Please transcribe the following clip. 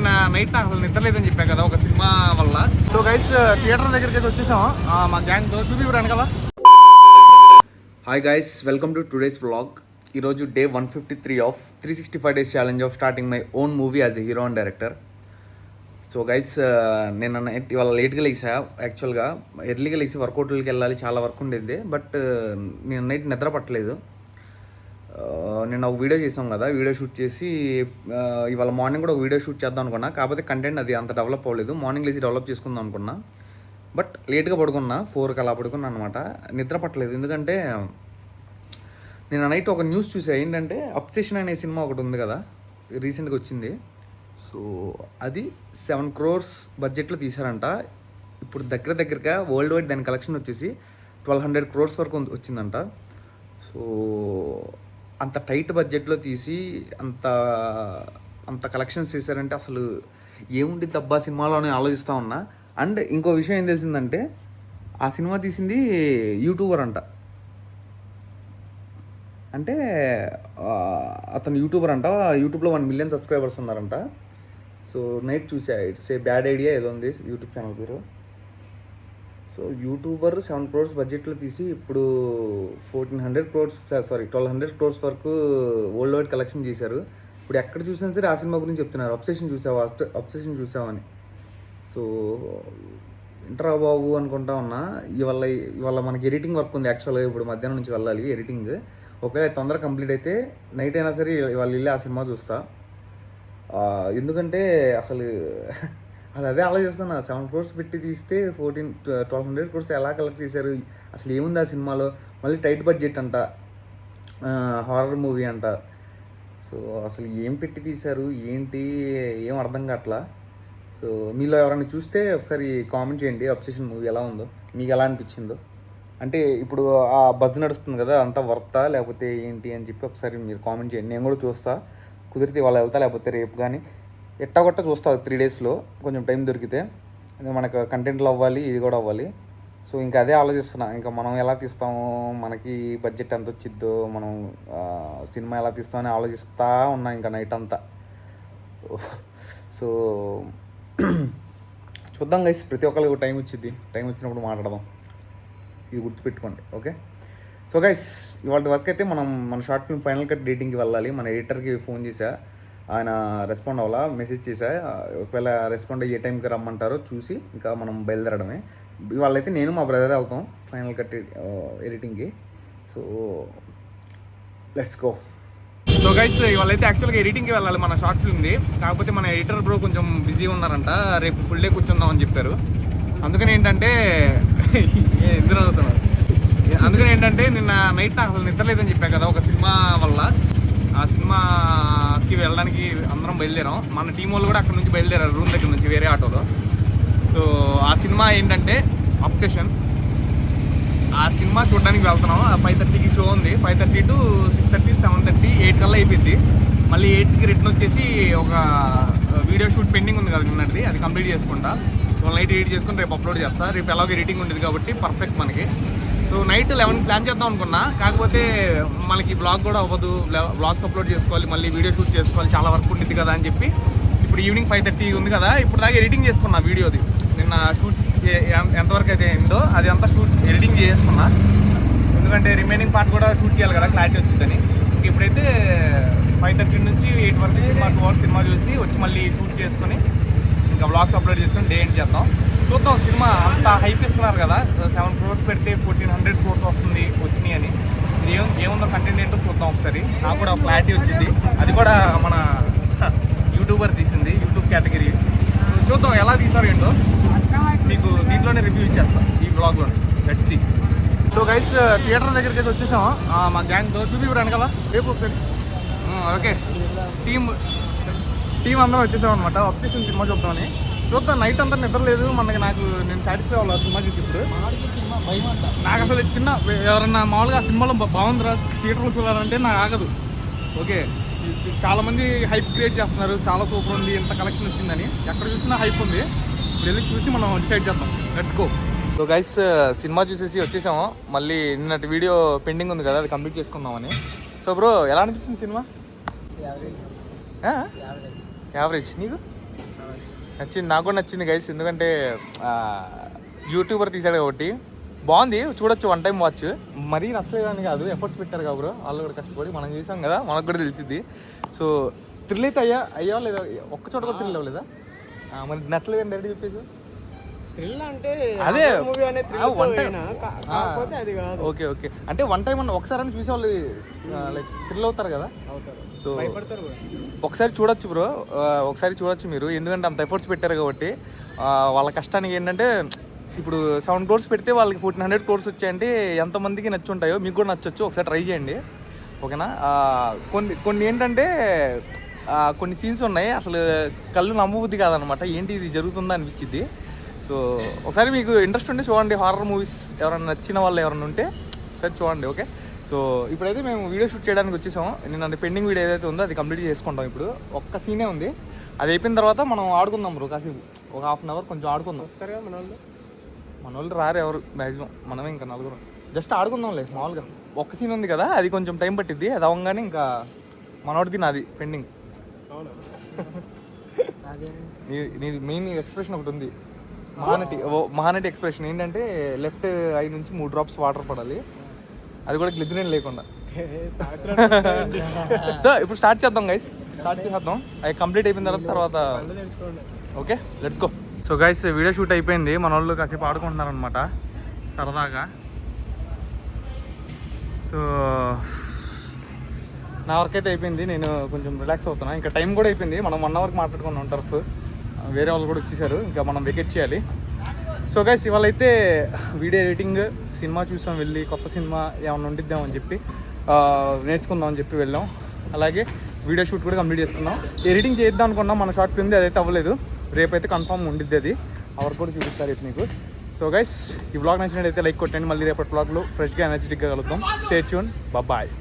నిన్న నైట్ నాకు అసలు నిద్ర లేదని చెప్పా కదా ఒక సినిమా వల్ల. సో గైస్ థియేటర్ దగ్గరికి అయితే వచ్చేసాం మా గ్యాంగ్తో. చూపివ్వరాను కదా. Hi guys, welcome to today's vlog. ఈరోజు day 153 of 365 days challenge of starting my own movie as a hero and director. So guys నేను నైట్ ఇవాళ లేట్గా లేసా. యాక్చువల్గా ఎర్లీగా లేసి వర్కౌట్లకి వెళ్ళాలి, చాలా వర్క్ ఉండేది. బట్ నేను నైట్ నిద్ర పట్టలేదు. నేను ఒక వీడియో చేసాం కదా, వీడియో షూట్ చేసి ఇవాళ మార్నింగ్ కూడా ఒక వీడియో షూట్ చేద్దాం అనుకున్నా. కాకపోతే కంటెంట్ అది అంత డెవలప్ అవ్వలేదు. మార్నింగ్ లేచి డెవలప్ చేసుకుందాం అనుకున్నా. బట్ లేట్గా పడుకున్నా, 4కి అలా పడుకున్నా అనమాట. నిద్ర పట్టలేదు. ఎందుకంటే నేను నైట్ ఒక న్యూస్ చూసా. ఏంటంటే అబ్సెషన్ అనే సినిమా ఒకటి ఉంది కదా, రీసెంట్గా వచ్చింది. సో అది 7 crores బడ్జెట్లో తీశారంట. ఇప్పుడు దగ్గరగా వరల్డ్ వైడ్ దాని కలెక్షన్ వచ్చేసి 1200 crores వరకు వచ్చిందంట. సో అంత టైట్ బడ్జెట్లో తీసి అంత కలెక్షన్స్ చేశారంటే అసలు ఏముంది దబ్బా సినిమాలోనే ఆలోచిస్తూ ఉన్నా. అండ్ ఇంకో విషయం ఏం తెలిసిందంటే ఆ సినిమా తీసింది యూట్యూబర్ అంట. అంటే అతను యూట్యూబర్ అంట. యూట్యూబ్లో 1 million subscribers ఉన్నారంట. సో నైట్ చూసా, ఇట్స్ ఏ బ్యాడ్ ఐడియా ఏదో ఉంది యూట్యూబ్ ఛానల్ పేరు. సో యూట్యూబర్ 7 crores బడ్జెట్లో తీసి ఇప్పుడు 1200 crores వరకు వరల్డ్ వైడ్ కలెక్షన్ చేశారు. ఇప్పుడు ఎక్కడ చూసినా సరే ఆ సినిమా గురించి చెప్తున్నారు. అబ్సెషన్ చూసావని. సో ఇంటరా బాబు అనుకుంటా ఉన్నా. ఇవాళ మనకి ఎడిటింగ్ వర్క్ ఉంది. యాక్చువల్గా ఇప్పుడు మధ్యాహ్నం నుంచి వెళ్ళాలి ఎడిటింగ్. ఒకవేళ తొందరగా కంప్లీట్ అయితే నైట్ అయినా సరే ఇవాళ వెళ్ళి ఆ సినిమా చూస్తా. ఎందుకంటే అసలు అదే ఆలోచిస్తున్నా. 7 crores పెట్టి తీస్తే 1200 crores ఎలా కలెక్ట్ చేశారు, అసలు ఏముంది ఆ సినిమాలో. మళ్ళీ టైట్ బడ్జెట్ అంట, హారర్ మూవీ అంట. సో అసలు ఏం పెట్టి తీశారు ఏంటి ఏం అర్థం కావట్లా. సో మీలో ఎవరైనా చూస్తే ఒకసారి కామెంట్ చేయండి, అబ్సెషన్ మూవీ ఎలా ఉందో, మీకు ఎలా అనిపించిందో. అంటే ఇప్పుడు ఆ బజ్ నడుస్తుంది కదా, అంతా వర్తా లేకపోతే ఏంటి అని చెప్పి ఒకసారి మీరు కామెంట్ చేయండి. నేను కూడా చూస్తా. కుదిరితే వాళ్ళు వెళ్తా, లేకపోతే రేపు కానీ ఎట్టాగొట్ట చూస్తా 3 daysలో కొంచెం టైం దొరికితే. మనకు కంటెంట్లో అవ్వాలి, ఇది కూడా అవ్వాలి. సో ఇంకా అదే ఆలోచిస్తున్నా. ఇంకా మనం ఎలా తీస్తామో, మనకి బడ్జెట్ ఎంత వచ్చిద్దో, మనం సినిమా ఎలా తీస్తామని ఆలోచిస్తూ ఉన్నా ఇంకా నైట్ అంతా. సో చూద్దాం గైస్, ప్రతి ఒక్కరికి టైం వచ్చింది. టైం వచ్చినప్పుడు మాట్లాడదాం, ఇది గుర్తుపెట్టుకోండి. ఓకే. సో గైస్ ఇవాళ వర్క్ అయితే మన షార్ట్ ఫిల్మ్ ఫైనల్ కట్ డేటింగ్కి వెళ్ళాలి. మన ఎడిటర్కి ఫోన్ చేశా, ఆయన రెస్పాండ్ అవ్వాలా. మెసేజ్ చేశా, ఒకవేళ రెస్పాండ్ అయ్యే టైంకి రమ్మంటారో చూసి ఇంకా మనం బయలుదేరడమే. ఇవాళ అయితే నేను మా బ్రదర్ వెళ్తాం ఫైనల్ కట్ ఎడిటింగ్కి. So let's go. So guys ఇవాళ అయితే యాక్చువల్గా ఎడిటింగ్కి వెళ్ళాలి మన షార్ట్ ఫిల్మ్ది. కాకపోతే మన ఎడిటర్ బ్రో కొంచెం బిజీగా ఉన్నారంట, రేపు ఫుల్ డే కూర్చుందామని చెప్పారు. అందుకని ఏంటంటే నిన్న నైట్ నాకు అసలు నిద్ర లేదని చెప్పా కదా ఒక సినిమా వల్ల. ఆ సినిమాకి వెళ్ళడానికి అందరం బయలుదేరాం. మన టీం వాళ్ళు కూడా అక్కడ నుంచి బయలుదేరారు, రూమ్ దగ్గర నుంచి వేరే ఆటోలో. సో ఆ సినిమా ఏంటంటే అబ్సెషన్. ఆ సినిమా చూడడానికి వెళ్తున్నాం. 5:30కి షో ఉంది. 5:30 to 6:30, 7:30, 8 కల్లా అయిపోయింది. మళ్ళీ 8కి రిటర్న్ వచ్చేసి ఒక వీడియో షూట్ పెండింగ్ ఉంది కదా నిన్నటిది, అది కంప్లీట్ చేసుకుంటా. సో నైట్ ఎడిట్ చేసుకుని రేపు అప్లోడ్ చేస్తా. రేపు ఎలాగో ఎడిటింగ్ ఉండేది కాబట్టి పర్ఫెక్ట్ మనకి. సో నైట్ 11 ప్లాన్ చేద్దాం అనుకున్నా. కాకపోతే మనకి బ్లాగ్ కూడా అవ్వదు, బ్లాగ్స్ అప్లోడ్ చేసుకోవాలి, మళ్ళీ వీడియో షూట్ చేసుకోవాలి, చాలా వర్క్ ఉంటుంది కదా అని చెప్పి ఇప్పుడు ఈవినింగ్ 5:30 ఉంది కదా, ఇప్పుడు దాకా ఎడిటింగ్ చేసుకున్నా వీడియోది. నిన్న షూట్ ఎంతవరకు అయితే అయిందో అది అంతా ఎడిటింగ్ చేసుకున్నా. ఎందుకంటే రిమైనింగ్ పార్ట్ కూడా షూట్ చేయాలి కదా, క్లారిటీ వచ్చిందని. ఇప్పుడైతే 5:30 నుంచి 8 వరకు 2 hours సినిమా చూసి వచ్చి మళ్ళీ షూట్ చేసుకొని ఇంకా బ్లాగ్స్ అప్లోడ్ చేసుకొని డే ఎండ్ చేద్దాం. చూద్దాం. సినిమా అంత హైప్ ఇస్తున్నారు కదా, 7 crores పెడితే 1400 crores వచ్చినాయి అని. ఏముందో కంటెంట్ ఏంటో చూద్దాం ఒకసారి. నాకు కూడా క్లారిటీ వచ్చింది. అది కూడా మన యూట్యూబర్ తీసింది, యూట్యూబ్ కేటగిరీ. చూద్దాం ఎలా తీసారు ఏంటో, మీకు దీంట్లోనే రివ్యూ ఇచ్చేస్తాం ఈ బ్లాగ్లో. Let's see. So guys theatre దగ్గరికి అయితే వచ్చేసాం మా గ్యాంగ్తో. చూపివ్వరాను కదా రేపు ఒకసారి. ఓకే, టీం అందరం వచ్చేసాం అనమాట. అబ్సెషన్ సినిమా చూద్దామని. చూద్దాం. నైట్ అంతా నిద్ర లేదు నేను సాటిస్ఫై అవ్వాలి సినిమా చూసి. ఇప్పుడు నాకు అసలు ఎవరన్నా మామూలుగా ఆ సినిమాలో బాగుందిరా థియేటర్లో చూడాలంటే నాకు ఆగదు. ఓకే, చాలామంది హైప్ క్రియేట్ చేస్తున్నారు, చాలా సూపర్ ఉంది, ఇంత కలెక్షన్ వచ్చిందని. ఎక్కడ చూసినా హైప్ ఉంది. ఇప్పుడు వెళ్ళి చూసి మనం డిసైడ్ చేద్దాం. Let's go. So guys cinema చూసేసి వచ్చేసాము. మళ్ళీ నిన్నటి వీడియో పెండింగ్ ఉంది కదా, అది కంప్లీట్ చేసుకుందామని. సో బ్రో ఎలా అనిపిస్తుంది సినిమా? యావరేజ్. నీకు? నచ్చింది, నాకు కూడా నచ్చింది గైస్. ఎందుకంటే యూట్యూబర్ తీసాడు కాబట్టి బాగుంది, చూడొచ్చు, వన్ టైం వాచ్. మరీ నచ్చలేదని కాదు, ఎఫర్ట్స్ పెట్టారు కాబట్టి వాళ్ళు కూడా కష్టపడి మనం చేసాం కదా, మనకు కూడా తెలిసింది. సో థ్రిల్ అయితే అయ్యా లేదా, ఒక్క చోట కూడా థ్రిల్ అవ్వలేదా? మరి నచ్చలేదని డైరెక్ట్ చెప్పేసి థ్రిల్ అంటే అదే మూవీ అనే థ్రిల్ కాకపోతే అది కాదు. ఓకే ఓకే, అంటే వన్ టైం అన్న ఒకసారి అని చూసే వాళ్ళు లైక్ థ్రిల్ అవుతారు కదా. సో భయపడతారు కూడా. ఒకసారి చూడొచ్చు బ్రో, ఒకసారి చూడొచ్చు మీరు, ఎందుకంటే అంత ఎఫర్ట్స్ పెట్టారు కాబట్టి. వాళ్ళ కష్టానికి ఏంటంటే ఇప్పుడు 7 crores పెడితే వాళ్ళకి 1400 crores వచ్చాయంటే ఎంతమందికి నచ్చుంటాయో మీకు కూడా నచ్చొచ్చు, ఒకసారి ట్రై చేయండి ఓకేనా. కొన్ని ఏంటంటే కొన్ని సీన్స్ ఉన్నాయి అసలు కళ్ళు నమ్మబుద్ధి కాదనమాట, ఏంటి ఇది జరుగుతుందా అనిపించింది. సో ఒకసారి మీకు ఇంట్రెస్ట్ ఉంటే చూడండి, హారర్ మూవీస్ ఎవరైనా నచ్చిన వాళ్ళు ఎవరైనా ఉంటే ఒకసారి చూడండి ఓకే. సో ఇప్పుడైతే మేము వీడియో షూట్ చేయడానికి వచ్చేసాం. నేను పెండింగ్ వీడియో ఏదైతే ఉందో అది కంప్లీట్ చేసుకుంటాం. ఇప్పుడు ఒక్క సీనే ఉంది, అది అయిపోయిన తర్వాత మనం ఆడుకుందాం బ్రో కాసేపు, ఒక 1/2 hour కొంచెం ఆడుకుందాం. వస్తారు కదా మన వాళ్ళు రారు ఎవరు మ్యాక్సిమం, మనమే ఇంకా 4 జస్ట్ ఆడుకుందాంలే మామూలుగా. ఒక్క సీన్ ఉంది కదా, అది కొంచెం టైం పట్టిద్ది, అది అవ్వగానే ఇంకా మనోడిది నాది పెండింగ్. నీది మెయిన్ ఎక్స్ప్రెషన్ ఒకటి ఉంది, మహానటి ఎక్స్ప్రెషన్ ఏంటంటే లెఫ్ట్ ఐ నుంచి 3 drops వాటర్ పడాలి, అది కూడా గ్లిజరిన్ లేకుండా. సో ఇప్పుడు స్టార్ట్ చేద్దాం గైస్, స్టార్ట్ చేద్దాం. అది కంప్లీట్ అయిపోయిన తర్వాత okay let's go. So guys video shoot అయిపోయింది, మన వాళ్ళు కాసేపు ఆడుకుంటున్నారు అనమాట సరదాగా. సో నా వర్క్ అయితే అయిపోయింది, నేను కొంచెం రిలాక్స్ అవుతున్నా. ఇంకా టైం కూడా అయిపోయింది, మనం 1 hour మాట్లాడుకున్నాం టర్ఫ్, వేరే వాళ్ళు కూడా వచ్చేసారు, ఇంకా మనం వెకెట్ చేయాలి. సో గైస్ ఇవాళ అయితే వీడియో ఎడిటింగ్, సినిమా చూసాం వెళ్ళి, కొత్త సినిమా ఏమన్నా ఉండిద్దామని చెప్పి నేర్చుకుందామని చెప్పి వెళ్ళాం. అలాగే వీడియో షూట్ కూడా కంప్లీట్ చేసుకున్నాం. ఎడిటింగ్ చేద్దాం అనుకున్నాం, మన షార్ట్ ఫిల్మ్ది అదైతే అవ్వలేదు, రేపైతే కన్ఫామ్ ఉండిద్ది, అది అవర్ కూడా చూపిస్తారు అయితే మీకు. సో గైస్ ఈ వ్లాగ్ నచ్చినట్టయితే లైక్ కొట్టండి, మళ్ళీ రేపటి వ్లాగ్లో ఫ్రెష్గా ఎనర్జెటిక్గా కలుద్దాం. Stay tune, bye.